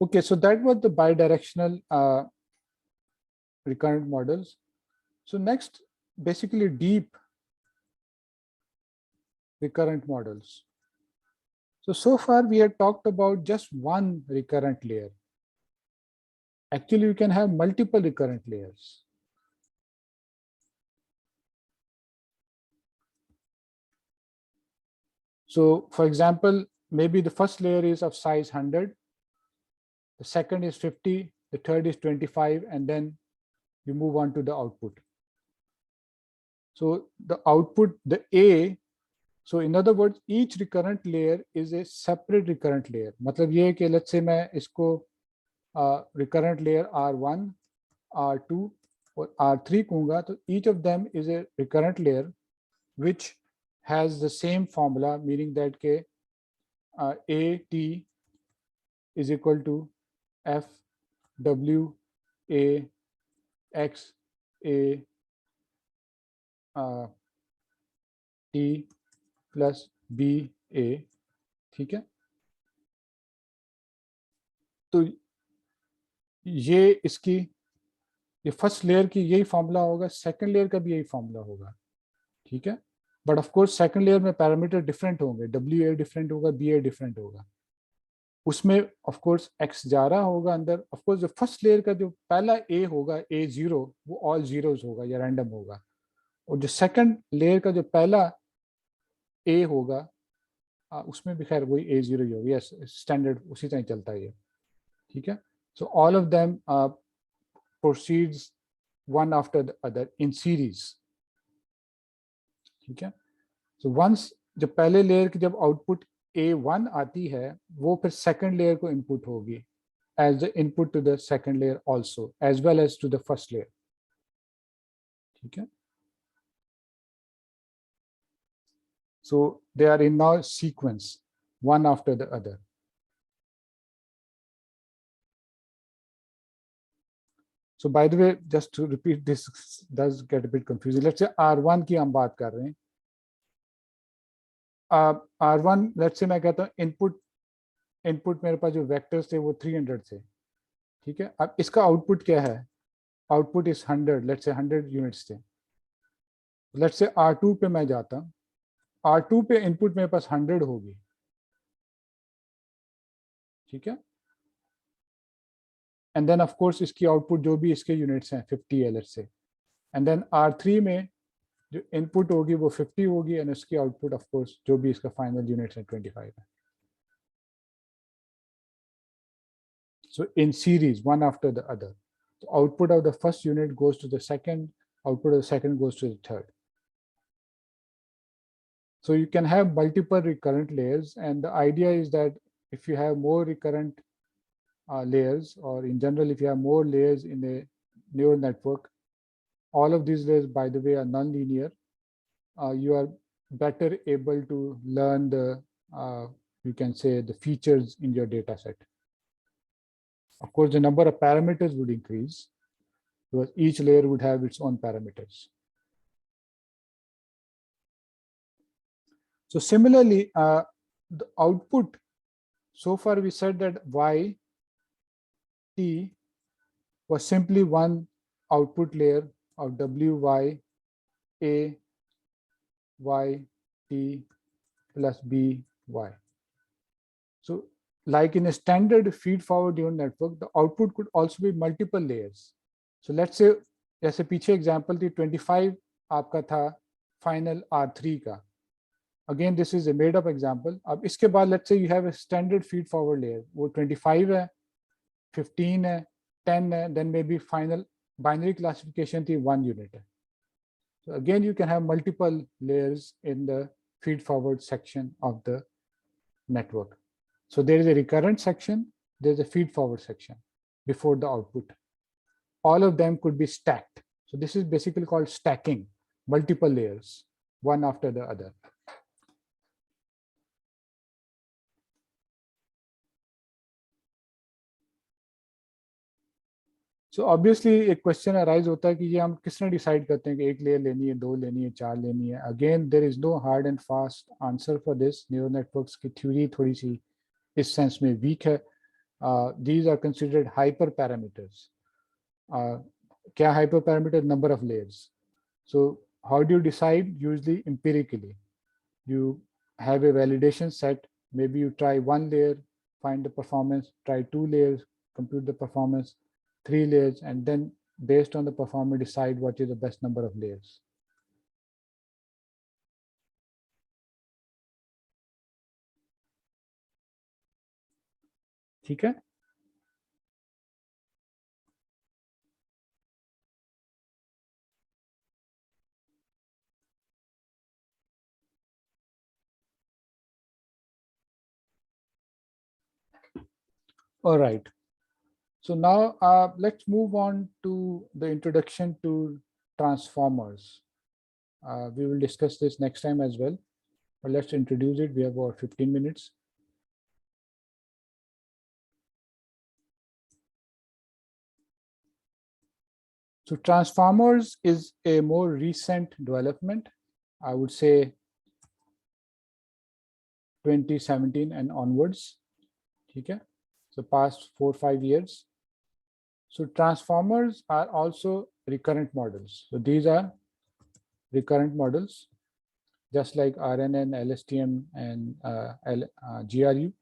Okay, so that was the bidirectional recurrent models. So next, basically deep recurrent models. So far we have talked about just one recurrent layer. Actually, you can have multiple recurrent layers. So for example, maybe the first layer is of size 100, the second is 50, the third is 25, and then you move on to the output. So the output, the A, so in other words, each recurrent layer is a separate recurrent layer. मतलब ये है कि let's say मैं इसको recurrent layer R1, R2 और R3 कहूँगा, तो each of them is a recurrent layer which has the same formula, meaning that AT is equal to F W A X A T plus B A, ठीक है। तो ये इसकी, ये first layer की यही फॉर्मूला होगा, सेकंड लेयर का भी यही फॉर्मूला होगा, ठीक है। But of course second layer में पैरामीटर डिफरेंट होंगे, डब्ल्यू ए डिफरेंट होगा, बी ए डिफरेंट होगा, उसमें ऑफ कोर्स एक्स जा रहा होगा अंदर। ऑफ कोर्स जो फर्स्ट लेयर का जो पहला ए होगा, ए जीरो, वो ऑल जीरोज होगा या रैंडम होगा, और जो सेकंड लेयर का जो पहला ए होगा उसमें भी खैर वही ए जीरो ही होगा, यस स्टैंडर्ड उसी तरह चलता है ये, ठीक है। So all of them proceeds one after the other in series, ठीक है। सो वंस जब पहले लेयर की जब आउटपुट A1 आती है, वो फिर सेकंड लेयर को इनपुट होगी as the input to the second layer also, as well as to the first layer, ठीक है। So they are in now sequence, one after the other. So by the way, just to repeat, this does get a bit confusing. Let's say R1 की हम बात कर रहे हैं, R1 let's say मैं कहता हूँ इनपुट मेरे पास जो वेक्टर्स थे वो 300 थे, ठीक है। अब इसका आउटपुट क्या है, output is 100, let's say 100 units थे। लेट्स से R2 पे मैं जाता हूँ, R2 पे इनपुट मेरे पास 100 होगी, ठीक है। एंड देन ऑफ कोर्स इसकी आउटपुट जो भी इसके यूनिट्स हैं 50 है let's say, and then R3 में जो इनपुट होगी वो 50 होगी, एंड इसकी आउटपुट ऑफ कोर्स जो भी इसका फाइनल यूनिट्स है 25 है। So in series, one after the other. The output of the first unit goes to the second, output of the second goes to the third. So you can have multiple recurrent layers, and the idea is that if you have more recurrent layers, or in general, if you have more layers in a neural network, all of these layers, by the way, are non-linear. You are better able to learn the, you can say, the features in your data set. Of course, the number of parameters would increase because each layer would have its own parameters. So similarly, the output, so far we said that y t was simply one output layer of w y a y t plus b y. So like in a standard feed-forward neural network, the output could also be multiple layers. So let's say, जैसे पीछे example थी 25 आपका था final R3 का. Again, this is a made-up example. अब इसके बाद let's say you have a standard feed-forward layer. वो 25 है, 15 है, 10 है, then maybe final binary classification थी 1 unit है. So again, you can have multiple layers in the feed-forward section of the network. So there is a recurrent section, there's a feed-forward section before the output. All of them could be stacked. So this is basically called stacking, multiple layers, one after the other. So obviously एक question arise होता है कि ये हम किसने decide करते हैं कि एक layer लेनी है, 2 लेनी है, 4 लेनी है. Again, there is no hard and fast answer for this. Neural networks की theory थोड़ी सी इस sense में weak है. These are considered hyperparameters. क्या hyperparameter? Number of layers. So how do you decide? Usually empirically. You have a validation set. Maybe you try 1 layer, find the performance, try 2 layers, compute the performance, 3 layers, and then based on the performance, decide what is the best number of layers. ठीक है? All right. So now let's move on to the introduction to transformers. We will discuss this next time as well. But let's introduce it. We have about 15 minutes. So transformers is a more recent development. I would say 2017 and onwards. Okay. So past 4-5 years. So transformers are also recurrent models. So these are recurrent models, just like RNN, LSTM, and GRU.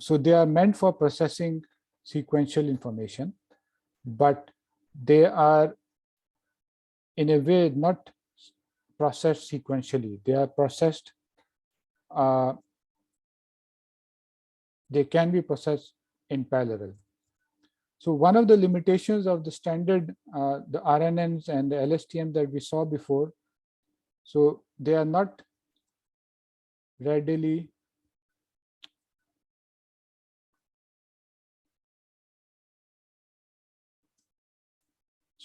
So they are meant for processing sequential information, but they are in a way not processed sequentially. They are processed, they can be processed in parallel. So one of the limitations of the standard, the RNNs and the LSTM that we saw before, so they are not readily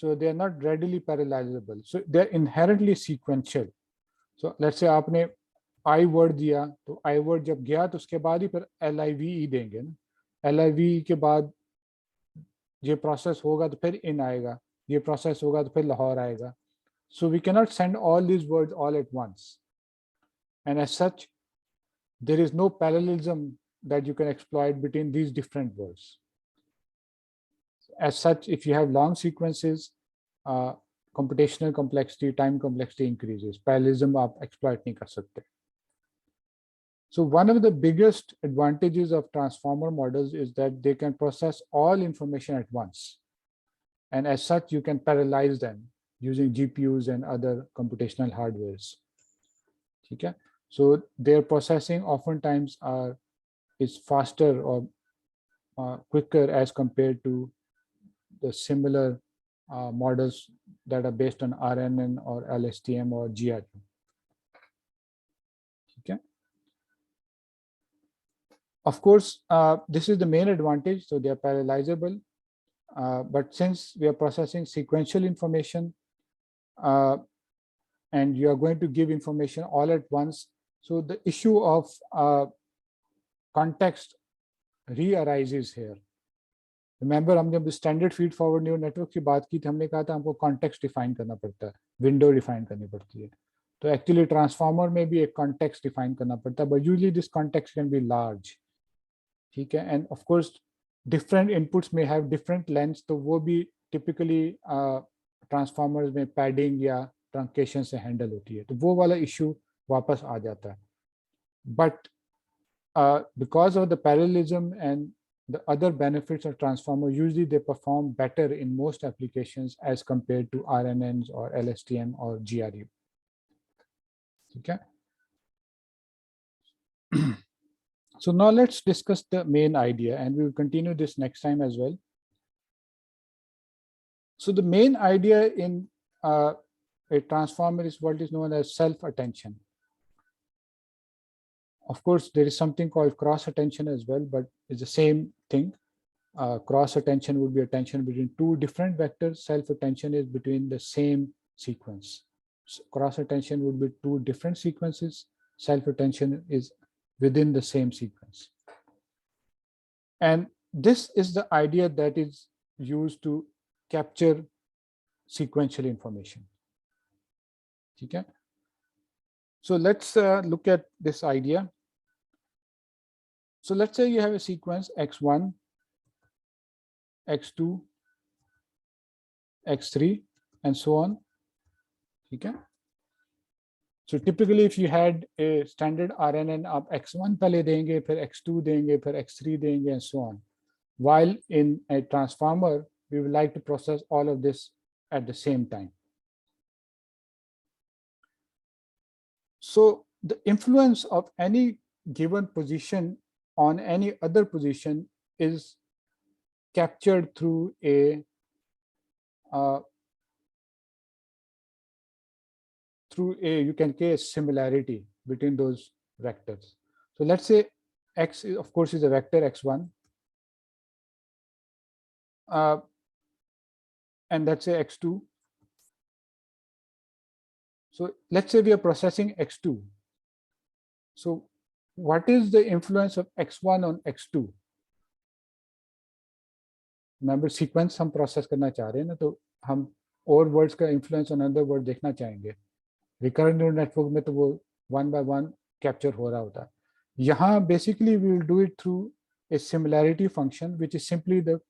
parallelizable. So they're inherently sequential. So let's say आपने I word दिया, तो I word जब गया तो उसके बाद ही फिर LIVE देंगे ना, LIVE के बाद ये process होगा तो फिर in आएगा, ये process होगा तो फिर लाहौर आएगा. So we cannot send all these words all at once, and as such there is no parallelism that you can exploit between these different words. As such, if you have long sequences, computational complexity, time complexity increases. Parallelism आप exploit नहीं कर सकते. So one of the biggest advantages of transformer models is that they can process all information at once. And as such, you can parallelize them using GPUs and other computational hardwares. Okay? So their processing oftentimes is faster or quicker as compared to the similar models that are based on RNN or LSTM or GRU. Okay. Of course, this is the main advantage. So they are parallelizable. But since we are processing sequential information and you are going to give information all at once, so the issue of context re-arises here. Remember, हम जब standard feed forward neural network की बात की थी, हमने कहा था हमको कॉन्टेक्स्ट डिफाइन करना पड़ता है, विंडो डिफाइन करनी पड़ती है. तो एक्चुअली ट्रांसफॉर्मर में भी एक कॉन्टेक्स्ट डिफाइन करना पड़ता है, but usually this context can be large. ठीक है. End of course different inputs में हैव डिफरेंट लेंथ्स, तो वो भी टिपिकली ट्रांसफॉर्मर्स में पैडिंग या ट्रंकेशन से हैंडल होती है, तो वो वाला इशू वापस आ जाता है. But because of the parallelism and the other benefits of transformer, usually they perform better in most applications as compared to RNNs or LSTM or GRU. Okay. So now let's discuss the main idea, and we will continue this next time as well. So the main idea in a transformer is what is known as self-attention. Of course, there is something called cross-attention as well, but it's the same thing. Cross-attention would be attention between two different vectors. Self-attention is between the same sequence. So cross-attention would be two different sequences. Self-attention is within the same sequence. And this is the idea that is used to capture sequential information. Okay? So let's look at this idea. So let's say you have a sequence x1, x2, x3, and so on. Okay. So typically, if you had a standard RNN, आप x1 पहले देंगे, फिर x2 देंगे, फिर x3 देंगे, and so on. While in a transformer, we would like to process all of this at the same time. So the influence of any given position on any other position is captured through a you can say a similarity between those vectors. So let's say x is, of course, is a vector x1, and let's say x2. So let's say we are processing x2. So what is the influence of x1 on x2? Remember sequence हम process करना चाह रहे हैं ना, तो हम और words का influence on another word देखना चाहेंगे. Recurrent neural network में तो वो one by one capture हो रहा होता है. यहाँ basically we will do it through a similarity function, which is simply the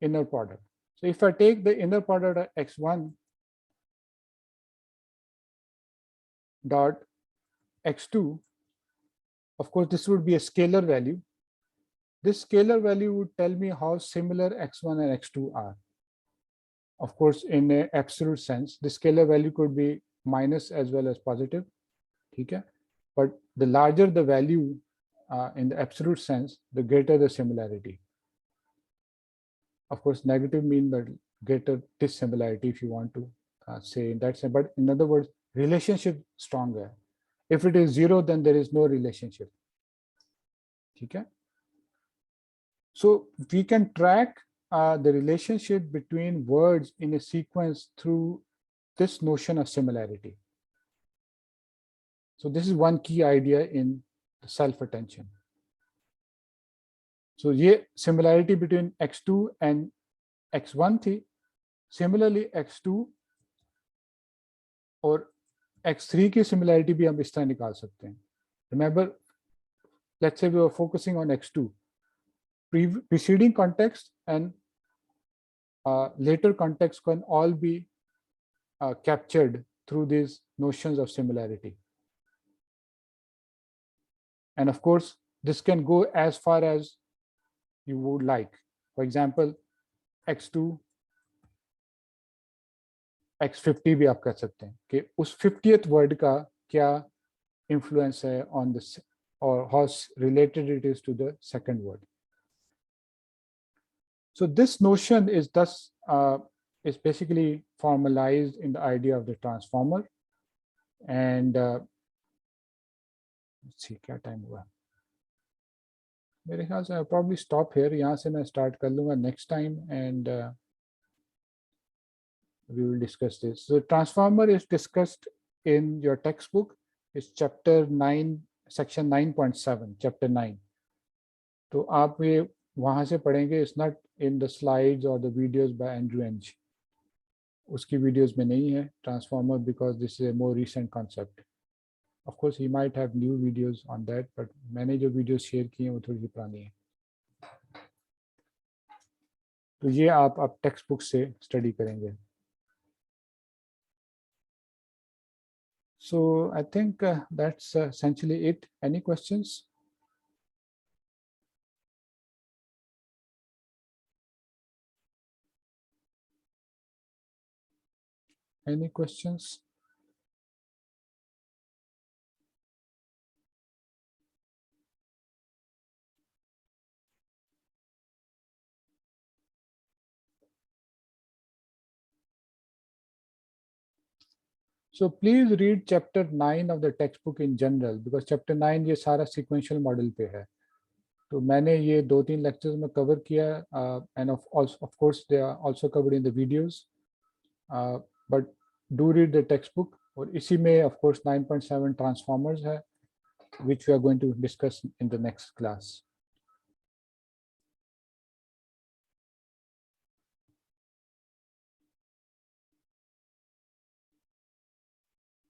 inner product. So if I take the inner product of x1 dot x2, of course this would be a scalar value. This scalar value would tell me how similar x1 and x2 are. Of course, in an absolute sense, the scalar value could be minus as well as positive. Okay? But the larger the value in the absolute sense, the greater the similarity. Of course, negative mean the greater dissimilarity, if you want to say in that sense. But in other words, relationship stronger. If it is 0, then there is no relationship. Okay? So we can track the relationship between words in a sequence through this notion of similarity. So this is one key idea in self-attention. So ये similarity between x2 and x1 थी. Similarly, x2 और x3 की similarity भी हम इस तरह निकाल सकते हैं. Remember, let's say we were focusing on x2. Preceding context and later context can all be captured through these notions of similarity. And of course, this can go as far as you would like. For example, x2, x50 भी आप कह सकते हैं कि उस 50th word का क्या influence है on this, or how related it is to the second word. So this notion is thus is basically formalized in the idea of the transformer. And let's see क्या time हुआ. मेरे ख्याल से I'll probably stop here. यहाँ से मैं start कर लूँगा next time, and we will discuss this. So transformer is discussed in your textbook. It's chapter 9, section 9.7, chapter 9. तो आप ये वहाँ से पढ़ेंगे. It's not in the slides or the videos by Andrew Ng. उसकी videos में नहीं है transformer, because this is a more recent concept. Of course, he might have new videos on that, but मैंने जो videos share किए हैं वो थोड़ी सी पुरानी है. तो ये आप textbook से study करेंगे. So I think that's essentially it. Any questions? Any questions? So please read chapter 9 of the textbook in general, because chapter 9 ये सारा sequential model पे है. तो मैंने ये 2-3 lectures में cover किया, and of course they are also covered in the videos. But do read the textbook. और इसी में of course 9.7 transformers है, which we are going to discuss in the next class.